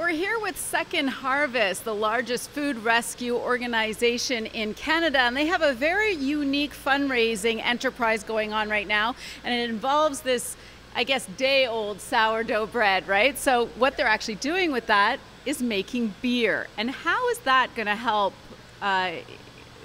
we're here with Second Harvest, the largest food rescue organization in Canada, and they have a very unique fundraising enterprise going on right now, and it involves this, I guess, day-old sourdough bread, right? So what they're actually doing with that is making beer. And how is that going to help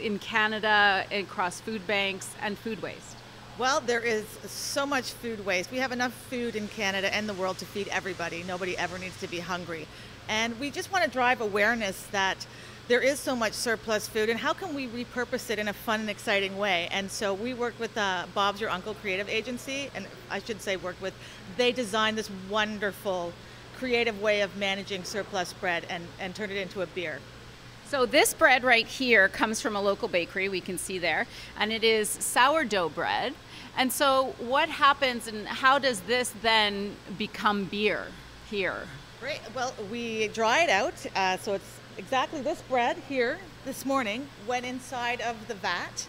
in Canada across food banks and food waste? Well, there is so much food waste. We have enough food in Canada and the world to feed everybody. Nobody ever needs to be hungry. And we just want to drive awareness that there is so much surplus food and how can we repurpose it in a fun and exciting way. And so we worked with Bob's Your Uncle Creative Agency, and I should say they designed this wonderful creative way of managing surplus bread and turned it into a beer. So this bread right here comes from a local bakery, we can see there, and it is sourdough bread. And so what happens and how does this then become beer here? Great. Well, we dry it out. So it's exactly this bread here this morning went inside of the vat,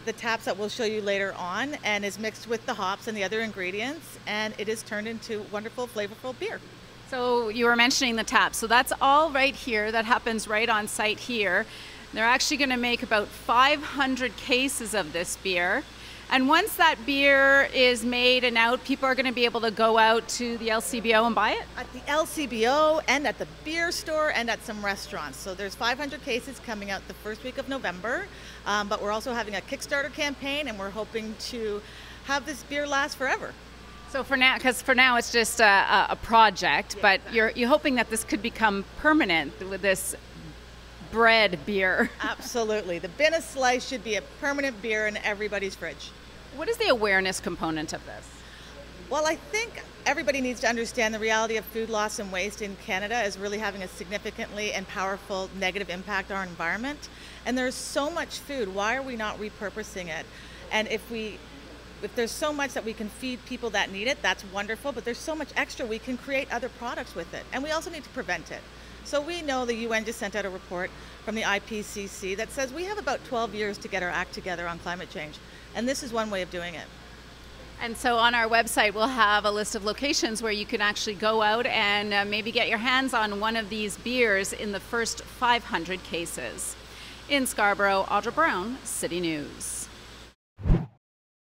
the taps that we'll show you later on, and is mixed with the hops and the other ingredients, and it is turned into wonderful, flavorful beer. So you were mentioning the taps. So that's all right here. That happens right on site here. They're actually going to make about 500 cases of this beer. And once that beer is made and out, people are going to be able to go out to the LCBO and buy it? At the LCBO and at the beer store and at some restaurants. So there's 500 cases coming out the first week of November. But we're also having a Kickstarter campaign, and we're hoping to have this beer last forever. So for now, because for now it's just a project, but you're hoping that this could become permanent with this bread beer. Absolutely. The Bin a Slice should be a permanent beer in everybody's fridge. What is the awareness component of this? Well, I think everybody needs to understand the reality of food loss and waste in Canada is really having a significantly and powerful negative impact on our environment. And there's so much food. Why are we not repurposing it? And if there's so much that we can feed people that need it, that's wonderful, but there's so much extra we can create other products with it. And we also need to prevent it. So we know the UN just sent out a report from the IPCC that says we have about 12 years to get our act together on climate change. And this is one way of doing it. And so on our website, we'll have a list of locations where you can actually go out and maybe get your hands on one of these beers in the first 500 cases. In Scarborough, Audra Brown, City News.